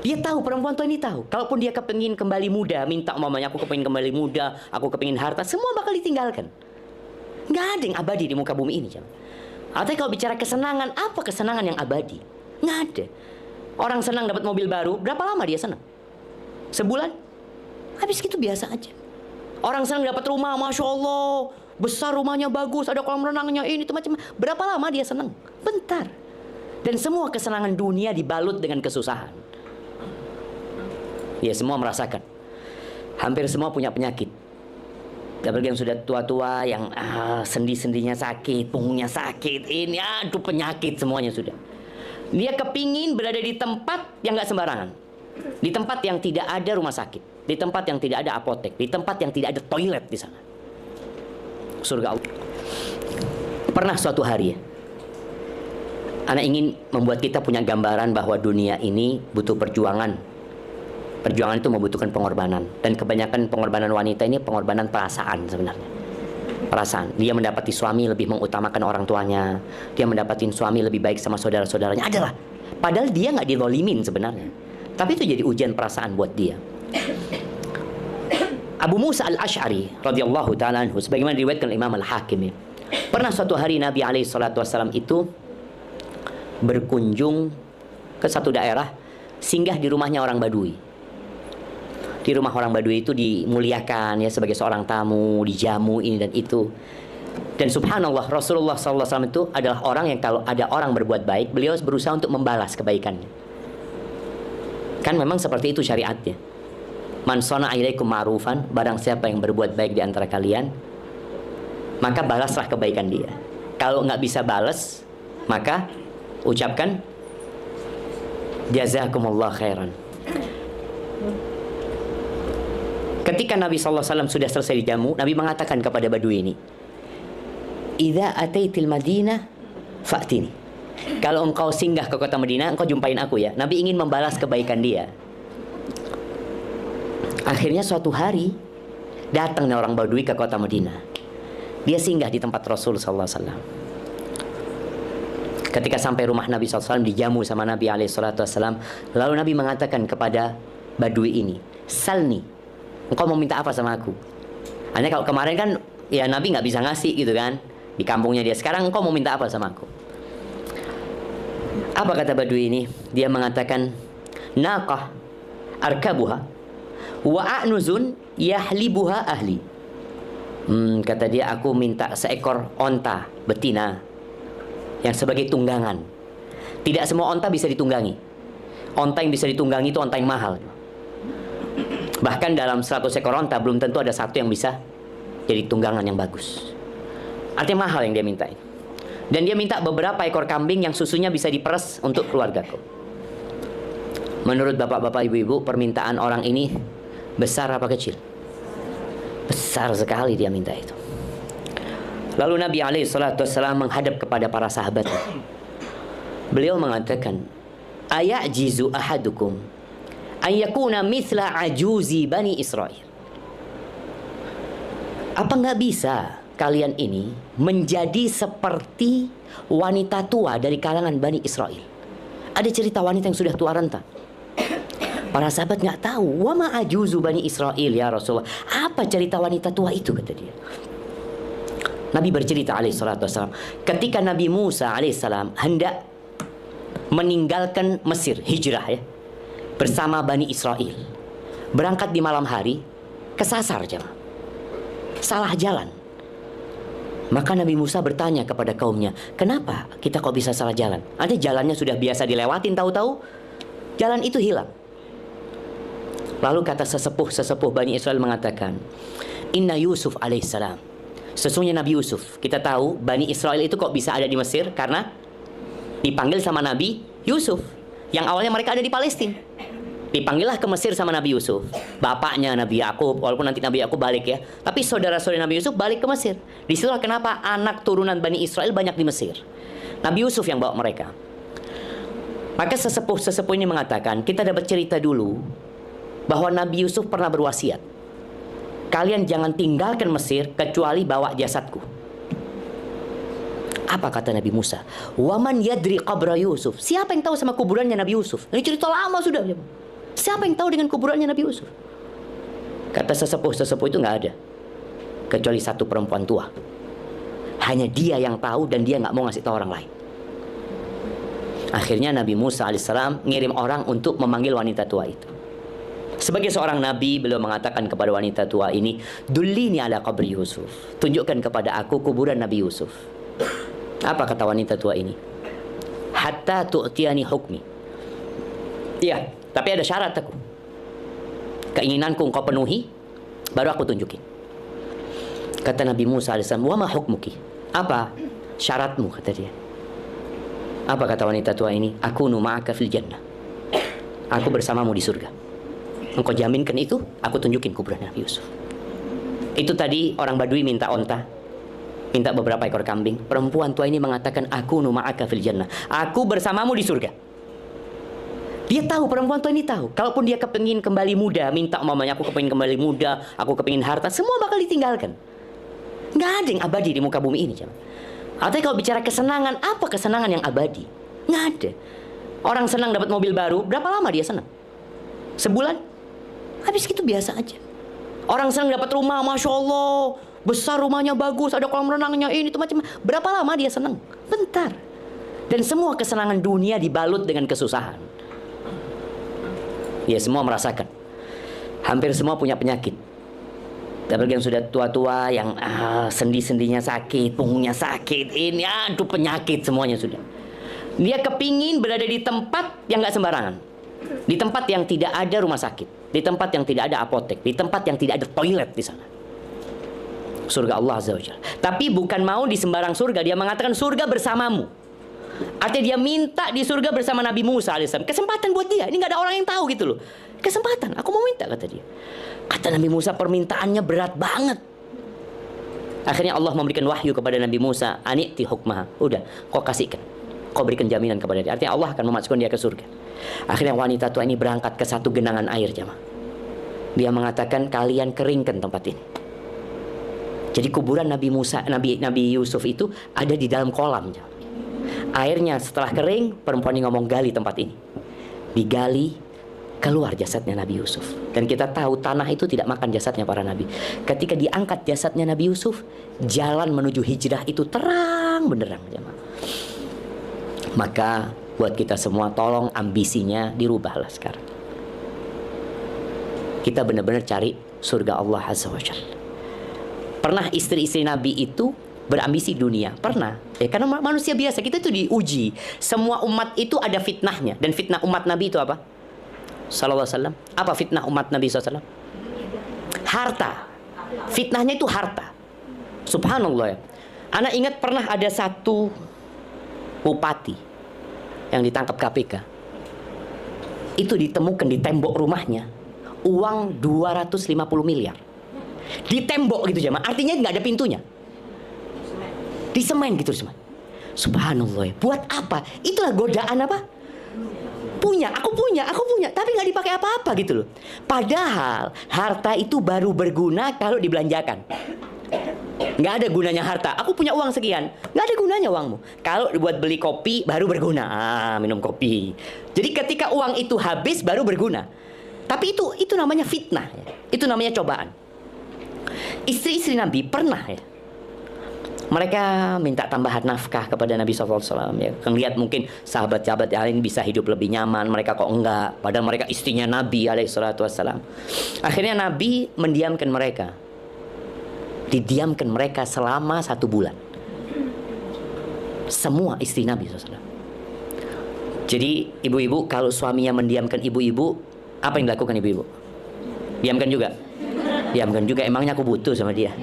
Dia tahu, perempuan tua ini tahu. Kalaupun dia kepingin kembali muda, minta umpamanya aku kepingin kembali muda, aku kepingin harta, semua bakal ditinggalkan. Nggak ada yang abadi di muka bumi ini. Artinya kalau bicara kesenangan, apa kesenangan yang abadi? Nggak ada. Orang senang dapat mobil baru, berapa lama dia senang? Sebulan? Habis gitu biasa aja. Orang senang dapat rumah, Masya Allah, besar rumahnya, bagus, ada kolam renangnya, ini itu macam. Berapa lama dia senang? Bentar. Dan semua kesenangan dunia dibalut dengan kesusahan. Ya, semua merasakan. Hampir semua punya penyakit. Apalagi yang sudah tua-tua, yang sendi-sendinya sakit, punggungnya sakit, ini aduh penyakit semuanya sudah. Dia kepingin berada di tempat yang nggak sembarangan, di tempat yang tidak ada rumah sakit, di tempat yang tidak ada apotek, di tempat yang tidak ada toilet di sana. Surga Allah. Pernah suatu hari ya, Ana ingin membuat kita punya gambaran bahwa dunia ini butuh perjuangan. Perjuangan itu membutuhkan pengorbanan. Dan kebanyakan pengorbanan wanita ini pengorbanan perasaan sebenarnya. Perasaan. Dia mendapati suami lebih mengutamakan orang tuanya. Dia mendapati suami lebih baik sama saudara-saudaranya. Adalah. Padahal dia nggak dizalimin sebenarnya. Tapi itu jadi ujian perasaan buat dia. Abu Musa al-Ash'ari radhiyallahu ta'ala anhu, sebagaimana diriwayatkan Imam Al-Hakim, pernah suatu hari Nabi SAW itu berkunjung ke satu daerah, singgah di rumahnya orang Badui. Di rumah orang Badui itu dimuliakan ya sebagai seorang tamu, dijamu ini dan itu. Dan subhanallah, Rasulullah SAW itu adalah orang yang kalau ada orang berbuat baik, beliau berusaha untuk membalas kebaikannya. Kan memang seperti itu syariatnya. Man sona ilaikum ma'rufan, barang siapa yang berbuat baik di antara kalian, maka balaslah kebaikan dia. Kalau nggak bisa balas, maka ucapkan jazakumullah khairan. Ketika Nabi SAW sudah selesai dijamu, Nabi mengatakan kepada Badui ini, "Idza ataitil Madinah fa'tini." Kalau engkau singgah ke kota Madinah, engkau jumpain aku ya. Nabi ingin membalas kebaikan dia. Akhirnya suatu hari datang orang Badui ke kota Madinah. Dia singgah di tempat Rasul SAW. Ketika sampai rumah Nabi SAW, dijamu sama Nabi SAW, lalu Nabi mengatakan kepada Badui ini, "Salni, engkau mau minta apa sama aku?" Hanya kalau kemarin kan ya Nabi nggak bisa ngasih gitu kan, di kampungnya dia. Sekarang engkau mau minta apa sama aku? Apa kata Badui ini? Dia mengatakan, "Naqah arkabuha wa a'nuzun yahlibuha ahli." Kata dia, aku minta seekor onta betina yang sebagai tunggangan. Tidak semua onta bisa ditunggangi. Onta yang bisa ditunggangi itu onta yang mahal. Bahkan dalam 100 ekor onta belum tentu ada satu yang bisa jadi tunggangan yang bagus. Artinya mahal yang dia minta. Dan dia minta beberapa ekor kambing yang susunya bisa diperes untuk keluargaku. Menurut bapak-bapak, ibu-ibu, permintaan orang ini besar apa kecil? Besar sekali dia minta itu. Lalu Nabi SAW menghadap kepada para sahabat. Beliau mengatakan, "Ayajizu ahadukum ayyakuna mithla ajuzi Bani Israel." Apa nggak bisa kalian ini menjadi seperti wanita tua dari kalangan Bani Israel? Ada cerita wanita yang sudah tua renta. Para sahabat nggak tahu. Wa ma ajuzu Bani Israel ya Rasulullah. Apa cerita wanita tua itu, kata dia. Nabi bercerita alaihissalam, ketika Nabi Musa alaihissalam hendak meninggalkan Mesir, hijrah ya, bersama Bani Israel, berangkat di malam hari, kesasar jemaah, salah jalan. Maka Nabi Musa bertanya kepada kaumnya, kenapa kita kok bisa salah jalan? Ada jalannya sudah biasa dilewatin, tahu-tahu jalan itu hilang. Lalu kata sesepuh Bani Israel mengatakan, Inna Yusuf alaihissalam, sesungguhnya Nabi Yusuf. Kita tahu Bani Israel itu kok bisa ada di Mesir karena dipanggil sama Nabi Yusuf. Yang awalnya mereka ada di Palestina. Dipanggillah ke Mesir sama Nabi Yusuf. Bapaknya Nabi Yakub, walaupun nanti Nabi Yakub balik ya, tapi saudara-saudara Nabi Yusuf balik ke Mesir. Disitulah kenapa anak turunan Bani Israel banyak di Mesir. Nabi Yusuf yang bawa mereka. Maka sesepuh ini mengatakan, kita dapat cerita dulu bahwa Nabi Yusuf pernah berwasiat, kalian jangan tinggalkan Mesir kecuali bawa jasadku. Apa kata Nabi Musa? Waman yadri qabra Yusuf. Siapa yang tahu sama kuburannya Nabi Yusuf? Ini cerita lama sudah. Siapa yang tahu dengan kuburannya Nabi Yusuf? Kata sesepuh-sesepuh itu nggak ada, kecuali satu perempuan tua. Hanya dia yang tahu dan dia nggak mau ngasih tahu orang lain. Akhirnya Nabi Musa alaihissalam ngirim orang untuk memanggil wanita tua itu. Sebagai seorang nabi, beliau mengatakan kepada wanita tua ini, "Dullini ala qabri Yusuf." Tunjukkan kepada aku kuburan Nabi Yusuf. Apa kata wanita tua ini? "Hatta tu'tiyani hukmi." Iya, tapi ada syarat aku. Keinginanku engkau penuhi, baru aku tunjukin. Kata Nabi Musa alaihissalam, "Wa ma hukmuki?" Apa syaratmu, kata dia. Apa kata wanita tua ini? "Akunu ma'aka fil jannah." Aku bersamamu di surga. Engkau jaminkan itu, aku tunjukin kuburan Nabi Yusuf. Itu tadi orang Badui minta onta, minta beberapa ekor kambing. Perempuan tua ini mengatakan, "Akunu ma'aka fil jannah." Aku bersamamu di surga. Dia tahu, perempuan tua ini tahu. Kalaupun dia kepingin kembali muda, minta mamanya, aku kepingin kembali muda, aku kepingin harta, semua bakal ditinggalkan. Nggak ada yang abadi di muka bumi ini. Artinya kalau bicara kesenangan, apa kesenangan yang abadi? Nggak ada. Orang senang dapat mobil baru, berapa lama dia senang? Sebulan? Habis gitu biasa aja. Orang senang dapat rumah, Masya Allah, besar rumahnya, bagus, ada kolam renangnya, ini itu macam. Berapa lama dia senang? Bentar. Dan semua kesenangan dunia dibalut dengan kesusahan. Ya, semua merasakan. Hampir semua punya penyakit. Tapi yang sudah tua-tua, yang sendi-sendinya sakit, punggungnya sakit, ini aduh penyakit semuanya sudah. Dia kepingin berada di tempat yang nggak sembarangan, di tempat yang tidak ada rumah sakit, di tempat yang tidak ada apotek, di tempat yang tidak ada toilet di sana. Surga Allah Azza wa Jalla. Tapi bukan mau di sembarang surga, dia mengatakan surga bersamamu. Artinya dia minta di surga bersama Nabi Musa alaihissalam. Kesempatan buat dia, ini nggak ada orang yang tahu gitu loh. Kesempatan, aku mau minta, kata dia. Kata Nabi Musa, permintaannya berat banget. Akhirnya Allah memberikan wahyu kepada Nabi Musa, "Ani'ti hukmaha." Udah, kau kasihkan, kau berikan jaminan kepada dia. Artinya Allah akan memasukkan dia ke surga. Akhirnya wanita tua ini berangkat ke satu genangan air, jemaah. Dia mengatakan, "Kalian keringkan tempat ini." Jadi kuburan Nabi Musa, Nabi Yusuf itu ada di dalam kolam, jemaah. Airnya setelah kering, perempuan ini ngomong, "Gali tempat ini." Digali, keluar jasadnya Nabi Yusuf. Dan kita tahu tanah itu tidak makan jasadnya para nabi. Ketika diangkat jasadnya Nabi Yusuf, jalan menuju hijrah itu terang benderang, jemaah. Maka buat kita semua, tolong ambisinya dirubahlah sekarang. Kita benar-benar cari surga Allah Azza wa Jalla. Pernah istri-istri Nabi itu berambisi dunia? Pernah. Ya, karena manusia biasa, kita itu diuji. Semua umat itu ada fitnahnya. Dan fitnah umat Nabi itu apa? Sallallahu alaihi wasallam. Apa fitnah umat Nabi SAW? Harta. Fitnahnya itu harta. Subhanallah ya. Anak ingat pernah ada satu bupati yang ditangkap KPK. Itu ditemukan di tembok rumahnya uang 250 miliar. Di tembok gitu jemaah. Artinya nggak ada pintunya. Di semen gitu semen. Subhanallah ya. Buat apa? Itulah godaan apa? Aku punya, tapi nggak dipakai apa-apa gitu loh. Padahal harta itu baru berguna kalau dibelanjakan. Nggak ada gunanya harta. Aku punya uang sekian, nggak ada gunanya uangmu. Kalau buat beli kopi baru berguna. Minum kopi. Jadi ketika uang itu habis baru berguna. Tapi itu namanya fitnah. Ya. Itu namanya cobaan. Istri-istri Nabi pernah ya. Mereka minta tambahan nafkah kepada Nabi SAW. Ya. Lihat mungkin sahabat-sahabat yang lain bisa hidup lebih nyaman, mereka kok enggak. Padahal mereka istrinya Nabi SAW. Akhirnya Nabi mendiamkan mereka. Didiamkan mereka selama 1 bulan. Semua istri Nabi SAW. Jadi ibu-ibu kalau suaminya mendiamkan ibu-ibu, apa yang dilakukan ibu-ibu? Diamkan juga? Diamkan juga, emangnya aku butuh sama dia?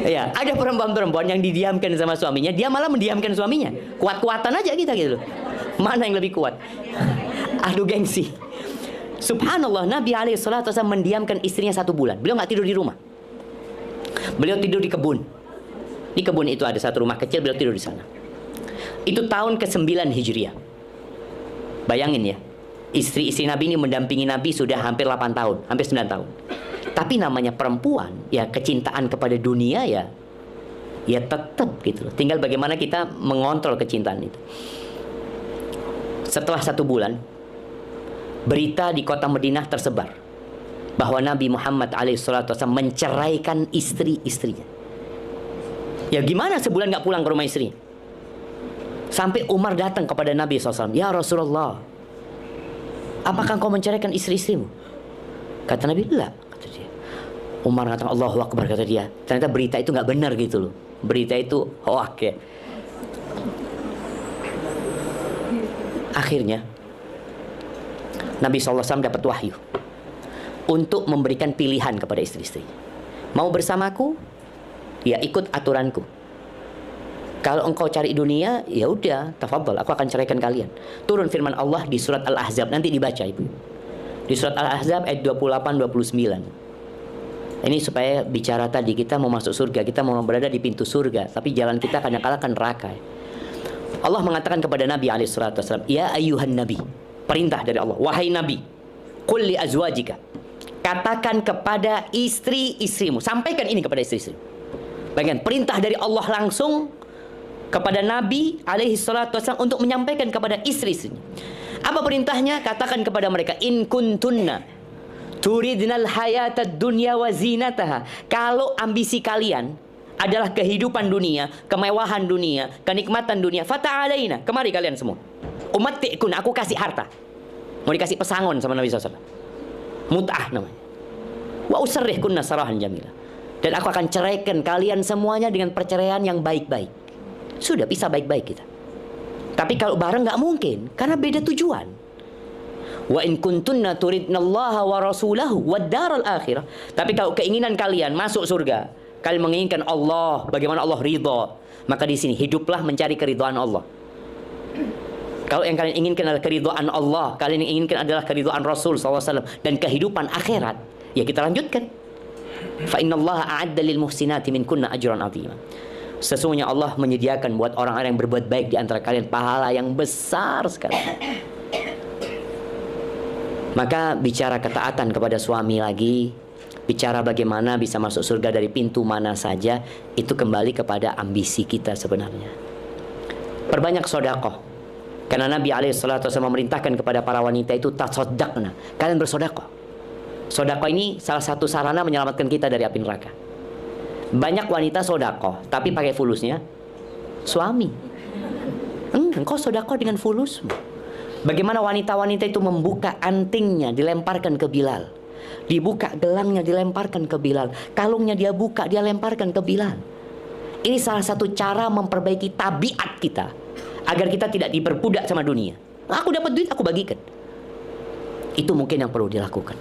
Ya, ada perempuan-perempuan yang didiamkan sama suaminya, dia malah mendiamkan suaminya. Kuat-kuatan aja kita gitu loh. Mana yang lebih kuat? Adu gengsi. Subhanallah, Nabi SAW mendiamkan istrinya 1 bulan. Beliau nggak tidur di rumah. Beliau tidur di kebun. Di kebun itu ada satu rumah kecil, beliau tidur di sana. Itu tahun ke-9 Hijriah. Bayangin ya, istri-istri Nabi ini mendampingi Nabi sudah hampir 8 tahun, hampir 9 tahun. Tapi namanya perempuan, ya kecintaan kepada dunia ya tetap gitu loh. Tinggal bagaimana kita mengontrol kecintaan itu. Setelah 1 bulan, berita di kota Madinah tersebar bahwa Nabi Muhammad SAW menceraikan istri-istrinya. Ya gimana sebulan nggak pulang ke rumah istri? Sampai Umar datang kepada Nabi SAW. Ya Rasulullah, apakah engkau menceraikan istri-istrimu? Kata Nabi, la. Kata dia. Umar kata, Allahu Akbar, kata dia. Ternyata berita itu nggak benar gitu loh. Berita itu hoak ya. Akhirnya Nabi SAW dapat wahyu untuk memberikan pilihan kepada istri-istri. Mau bersamaku? Ya ikut aturanku. Kalau engkau cari dunia, ya udah, tafadhal, aku akan ceraikan kalian. Turun firman Allah di surat Al-Ahzab, nanti dibaca Ibu. Di surat Al-Ahzab ayat 28-29. Ini supaya bicara tadi, kita mau masuk surga, kita mau berada di pintu surga, tapi jalan kita kadang-kadang kan neraka. Allah mengatakan kepada Nabi SAW, ya ayuhan Nabi, perintah dari Allah, wahai Nabi, qul li azwajika, katakan kepada istri-istrimu, sampaikan ini kepada istri-istrimu. Bagian perintah dari Allah langsung kepada Nabi SAW untuk menyampaikan kepada istri-istrinya. Apa perintahnya? Katakan kepada mereka, in kuntunna turidnal hayatad dunya wa zinataha. Kalau ambisi kalian adalah kehidupan dunia, kemewahan dunia, kenikmatan dunia, fata'alaina, kemari kalian semua. Umatti'kun, aku kasih harta. Mau dikasih pesangon sama Nabi SAW. Mut'ah namanya. Wa usarrihkunna sarahan jamila. Dan aku akan ceraikan kalian semuanya dengan perceraian yang baik-baik. Sudah bisa baik-baik kita. Tapi kalau bareng nggak mungkin, karena beda tujuan. Wa in kuntunna turidnallaha wa rasulahu wad daral akhirah. Tapi kalau keinginan kalian masuk surga, kalian menginginkan Allah, bagaimana Allah ridha, maka di sini hiduplah mencari keridhaan Allah. Kalau yang kalian inginkan adalah keridhaan Allah, kalian yang inginkan adalah keridhaan Rasul SAW dan kehidupan akhirat, ya kita lanjutkan. Fa innallaha a'adda lil muhsinati minkunna ajran 'azima. Sesungguhnya Allah menyediakan buat orang-orang yang berbuat baik di antara kalian pahala yang besar sekali. Maka bicara ketaatan kepada suami lagi, bicara bagaimana bisa masuk surga dari pintu mana saja, itu kembali kepada ambisi kita sebenarnya. Perbanyak sedekah. Karena Nabi SAW memerintahkan kepada para wanita itu tasaddaqna, kalian bersedekah. Sedekah ini salah satu sarana menyelamatkan kita dari api neraka. Banyak wanita sedekah, tapi pakai fulusnya suami. Engkau sedekah dengan fulus. Bagaimana wanita-wanita itu membuka antingnya, dilemparkan ke Bilal. Dibuka gelangnya, dilemparkan ke Bilal. Kalungnya dia buka, dia lemparkan ke Bilal. Ini salah satu cara memperbaiki tabiat kita, agar kita tidak diperbudak sama dunia. Aku dapat duit, aku bagikan. Itu mungkin yang perlu dilakukan.